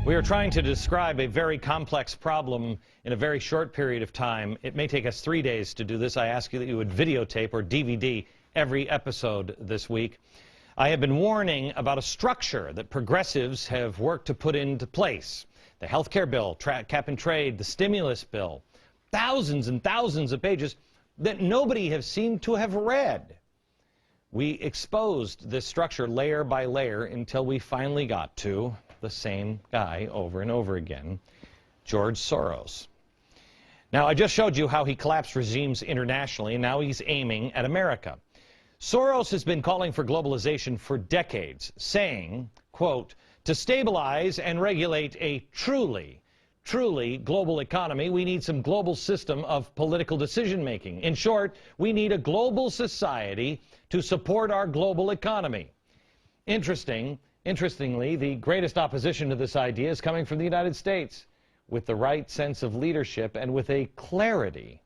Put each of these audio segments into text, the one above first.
We are trying to describe a very complex problem in a very short period of time. It may take us 3 days to do this. I ask you that you would videotape or DVD every episode this week. I have been warning about a structure that progressives have worked to put into place. The health care bill, cap and trade, the stimulus bill, thousands and thousands of pages that nobody has seemed to have read. We exposed this structure layer by layer until we finally got to the same guy over and over again, George Soros. Now, I just showed you how he collapsed regimes internationally, and now he's aiming at America. Soros has been calling for globalization for decades, saying, quote, to stabilize and regulate a truly global economy, we need some global system of political decision-making. In short, we need a global society to support our global economy. Interestingly, the greatest opposition to this idea is coming from the United States. With the right sense of leadership and with a clarity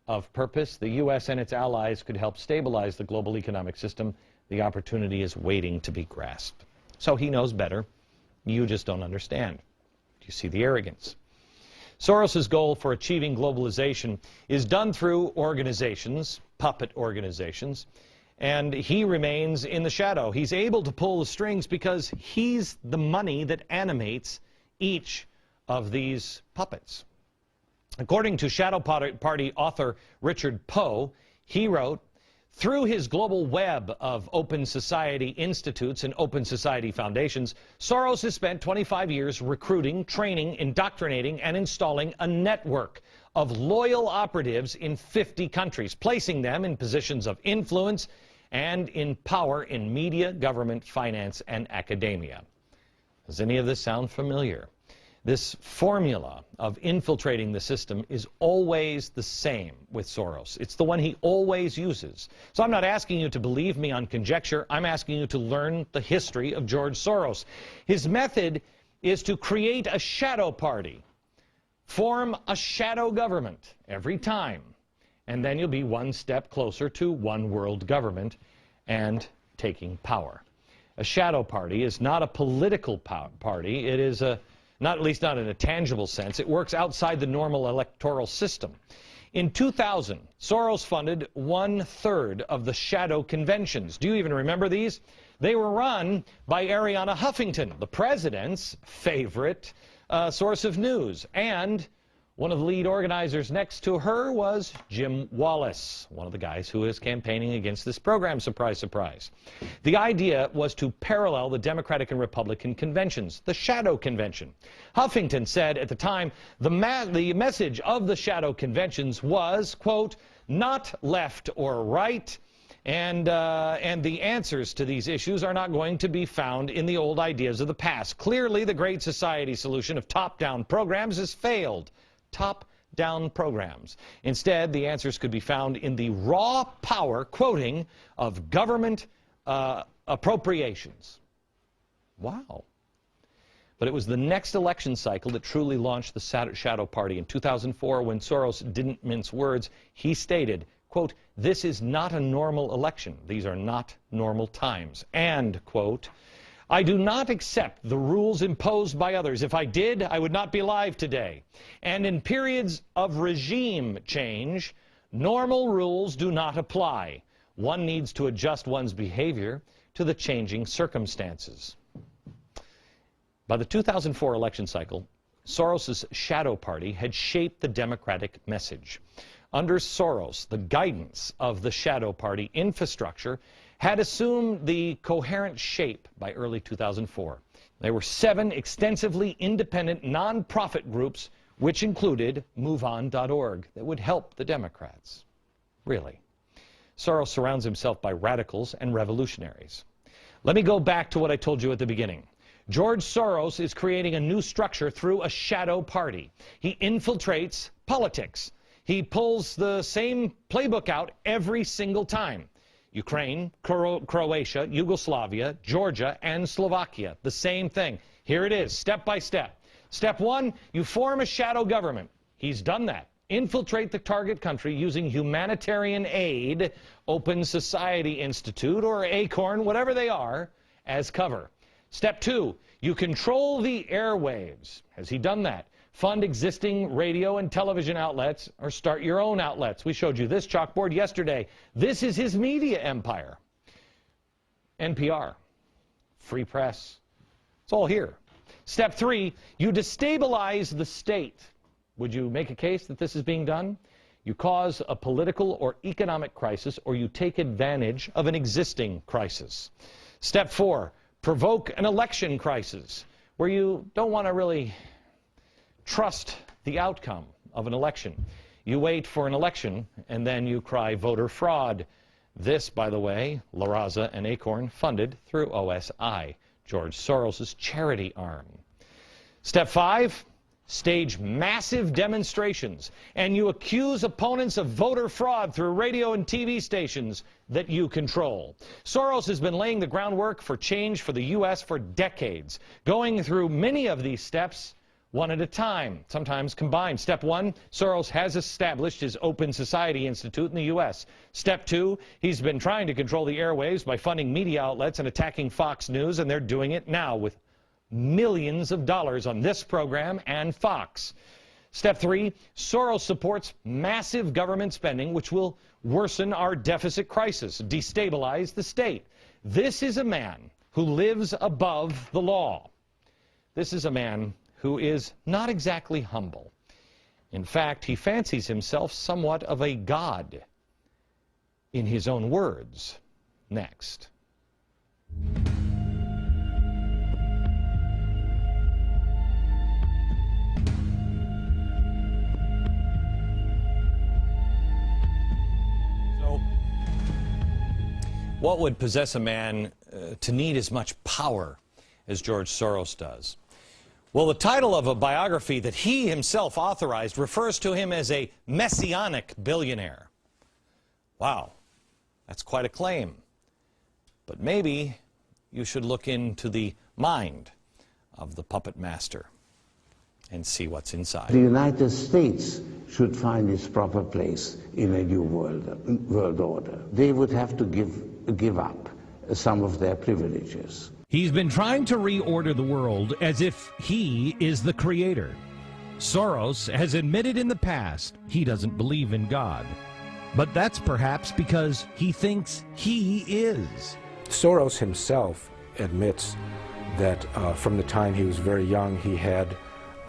of purpose, the U.S. and its allies could help stabilize the global economic system. The opportunity is waiting to be grasped. So he knows better. You just don't understand. Do you see the arrogance? Soros's goal for achieving globalization is done through organizations, puppet organizations, and he remains in the shadow. He's able to pull the strings because he's the money that animates each of these puppets. According to Shadow Party author Richard Poe, he wrote, through his global web of open society institutes and open society foundations, Soros has spent 25 years recruiting, training, indoctrinating, and installing a network of loyal operatives in 50 countries, placing them in positions of influence and in power in media, government, finance, and academia. Does any of this sound familiar? This formula of infiltrating the system is always the same with Soros. It's the one he always uses. So I'm not asking you to believe me on conjecture. I'm asking you to learn the history of George Soros. His method is to create a shadow party, form a shadow government every time, and then you'll be one step closer to one world government and taking power. A shadow party is not a political party. It is not, at least not in a tangible sense. It works outside the normal electoral system. In 2000, Soros funded 1/3 of the shadow conventions. Do you even remember these? They were run by Arianna Huffington, the president's favorite source of news. And one of the lead organizers next to her was Jim Wallace, one of the guys who is campaigning against this program, surprise, surprise. The idea was to parallel the Democratic and Republican conventions, the shadow convention. Huffington said at the time, the message of the shadow conventions was, quote, not left or right, and the answers to these issues are not going to be found in the old ideas of the past. Clearly, the Great Society solution of top-down programs has failed. Top-down programs. Instead, the answers could be found in the raw power, quoting, of government appropriations. Wow. But it was the next election cycle that truly launched the shadow party. In 2004, when Soros didn't mince words, he stated, quote, this is not a normal election. These are not normal times. And, quote, I do not accept the rules imposed by others. If I did, I would not be alive today. And in periods of regime change, normal rules do not apply. One needs to adjust one's behavior to the changing circumstances. By the 2004 election cycle, Soros's shadow party had shaped the Democratic message. Under Soros, the guidance of the shadow party infrastructure had assumed the coherent shape by early 2004. There were 7 extensively independent non-profit groups, which included MoveOn.org, that would help the Democrats. Really. Soros surrounds himself by radicals and revolutionaries. Let me go back to what I told you at the beginning. George Soros is creating a new structure through a shadow party. He infiltrates politics. He pulls the same playbook out every single time. Ukraine, Croatia, Yugoslavia, Georgia, and Slovakia. The same thing. Here it is, step by step. Step 1, you form a shadow government. He's done that. Infiltrate the target country using humanitarian aid, Open Society Institute, or ACORN, whatever they are, as cover. Step 2, you control the airwaves. Has he done that? Fund existing radio and television outlets or start your own outlets. We showed you this chalkboard yesterday. This is his media empire. NPR, free press, it's all here. Step 3, you destabilize the state. Would you make a case that this is being done? You cause a political or economic crisis, or you take advantage of an existing crisis. Step 4, provoke an election crisis, where you don't want to really trust the outcome of an election. You wait for an election, and then you cry voter fraud. This, by the way, La Raza and Acorn funded through OSI, George Soros' charity arm. Step 5, stage massive demonstrations, and you accuse opponents of voter fraud through radio and TV stations that you control. Soros has been laying the groundwork for change for the U.S. for decades, going through many of these steps one at a time, sometimes combined. Step 1, Soros has established his Open Society Institute in the U.S. Step 2, he's been trying to control the airwaves by funding media outlets and attacking Fox News, and they're doing it now with millions of dollars on this program and Fox. Step 3, Soros supports massive government spending, which will worsen our deficit crisis, destabilize the state. This is a man who lives above the law. This is a man who is not exactly humble. In fact, he fancies himself somewhat of a god. In his own words, next. What would possess a man to need as much power as George Soros does? Well, the title of a biography that he himself authorized refers to him as a messianic billionaire. Wow, that's quite a claim. But maybe you should look into the mind of the puppet master and see what's inside. The United States should find its proper place in a new world order. They would have to give up some of their privileges. He's been trying to reorder the world as if he is the creator. Soros has admitted in the past he doesn't believe in God. But that's perhaps because he thinks he is. Soros himself admits that from the time he was very young, he had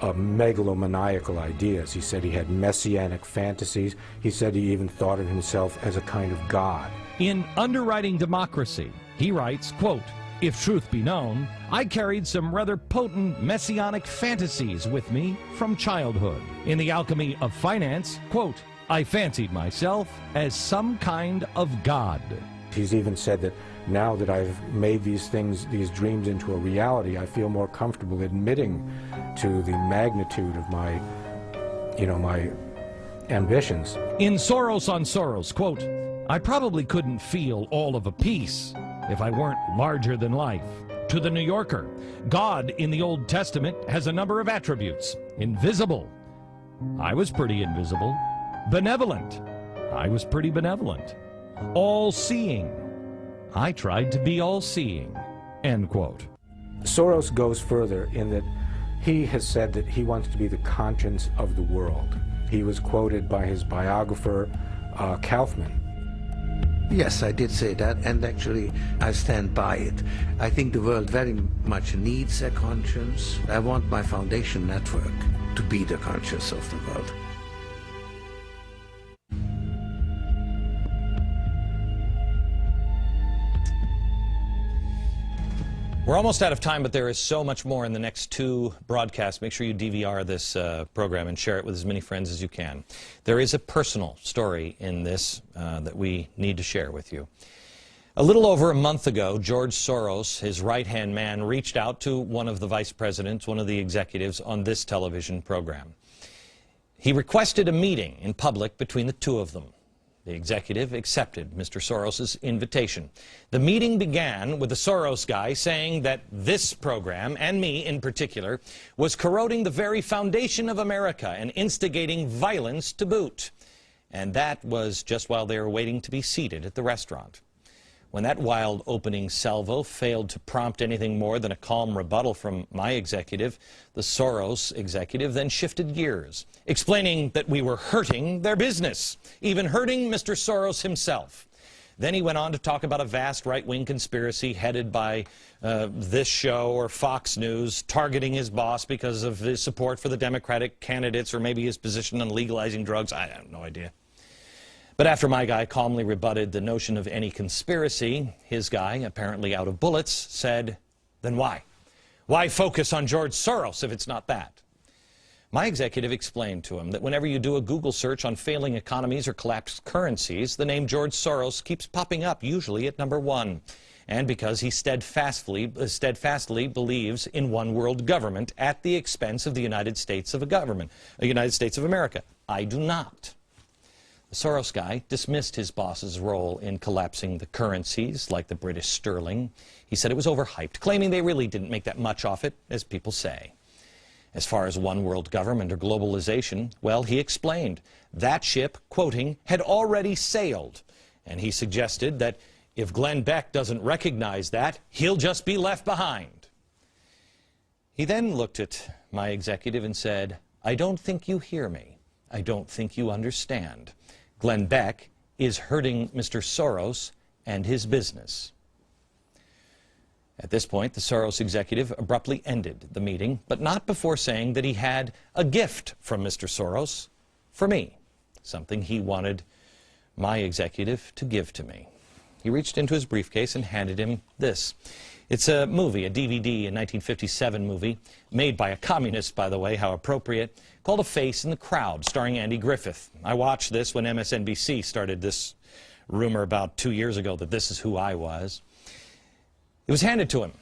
megalomaniacal ideas. He said he had messianic fantasies. He said he even thought of himself as a kind of god. In Underwriting Democracy, he writes, quote, "If truth be known, I carried some rather potent messianic fantasies with me from childhood. In The Alchemy of Finance, quote, I fancied myself as some kind of god." He's even said that now that I've made these things, these dreams into a reality, I feel more comfortable admitting to the magnitude of my, my ambitions. In Soros on Soros, quote, "I probably couldn't feel all of a piece if I weren't larger than life." To The New Yorker, God in the Old Testament has a number of attributes. Invisible. I was pretty invisible. Benevolent. I was pretty benevolent. All-seeing. I tried to be all-seeing. End quote. Soros goes further in that he has said that he wants to be the conscience of the world. He was quoted by his biographer, Kaufman. Yes, I did say that, and actually I stand by it. I think the world very much needs a conscience. I want my foundation network to be the conscience of the world. We're almost out of time, but there is so much more in the next 2 broadcasts. Make sure you DVR this program and share it with as many friends as you can. There is a personal story in this that we need to share with you. A little over a month ago, George Soros, his right-hand man, reached out to one of the vice presidents, one of the executives on this television program. He requested a meeting in public between the two of them. The executive accepted Mr. Soros' invitation. The meeting began with the Soros guy saying that this program, and me in particular, was corroding the very foundation of America and instigating violence to boot. And that was just while they were waiting to be seated at the restaurant. When that wild opening salvo failed to prompt anything more than a calm rebuttal from my executive, the Soros executive then shifted gears, explaining that we were hurting their business, even hurting Mr. Soros himself. Then he went on to talk about a vast right-wing conspiracy headed by this show or Fox News, targeting his boss because of his support for the Democratic candidates or maybe his position on legalizing drugs. I have no idea. But after my guy calmly rebutted the notion of any conspiracy, his guy, apparently out of bullets, said, then why? Why focus on George Soros if it's not that? My executive explained to him that whenever you do a Google search on failing economies or collapsed currencies, the name George Soros keeps popping up, usually at #1. And because he steadfastly believes in one world government at the expense of the United States of America. I do not. The Soros guy dismissed his boss's role in collapsing the currencies, like the British sterling. He said it was overhyped, claiming they really didn't make that much off it, as people say. As far as one world government or globalization, well, he explained that ship, quoting, had already sailed. And he suggested that if Glenn Beck doesn't recognize that, he'll just be left behind. He then looked at my executive and said, I don't think you hear me. I don't think you understand. Glenn Beck is hurting Mr. Soros and his business. At this point, the Soros executive abruptly ended the meeting, but not before saying that he had a gift from Mr. Soros for me, something he wanted my executive to give to me. He reached into his briefcase and handed him this. It's a movie, a DVD, a 1957 movie, made by a communist, by the way, how appropriate, called A Face in the Crowd, starring Andy Griffith. I watched this when MSNBC started this rumor about 2 years ago that this is who I was. It was handed to him.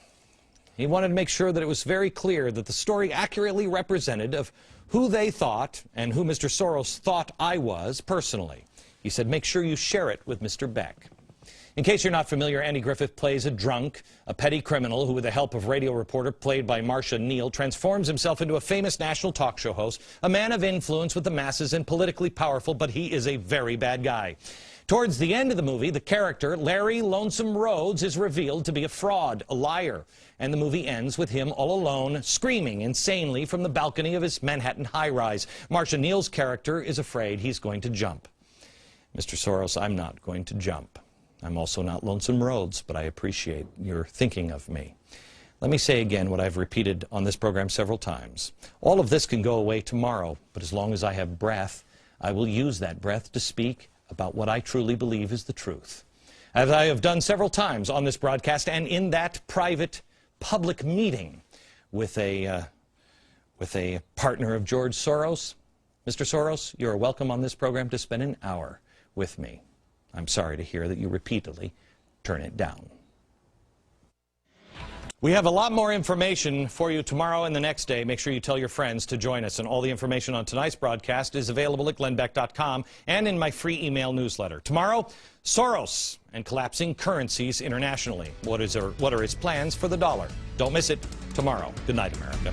He wanted to make sure that it was very clear that the story accurately represented of who they thought and who Mr. Soros thought I was personally. He said, make sure you share it with Mr. Beck. In case you're not familiar, Andy Griffith plays a drunk, a petty criminal who, with the help of radio reporter played by Marcia Neal, transforms himself into a famous national talk show host, a man of influence with the masses and politically powerful, but he is a very bad guy. Towards the end of the movie, the character, Larry Lonesome Rhodes, is revealed to be a fraud, a liar, and the movie ends with him all alone, screaming insanely from the balcony of his Manhattan high-rise. Marcia Neal's character is afraid he's going to jump. Mr. Soros, I'm not going to jump. I'm also not Lonesome Rhodes, but I appreciate your thinking of me. Let me say again what I've repeated on this program several times. All of this can go away tomorrow, but as long as I have breath, I will use that breath to speak about what I truly believe is the truth. As I have done several times on this broadcast and in that private public meeting with a partner of George Soros. Mr. Soros, you're welcome on this program to spend an hour with me. I'm sorry to hear that you repeatedly turn it down. We have a lot more information for you tomorrow and the next day. Make sure you tell your friends to join us. And all the information on tonight's broadcast is available at glennbeck.com and in my free email newsletter. Tomorrow, Soros and collapsing currencies internationally. What are his plans for the dollar? Don't miss it tomorrow. Good night, America.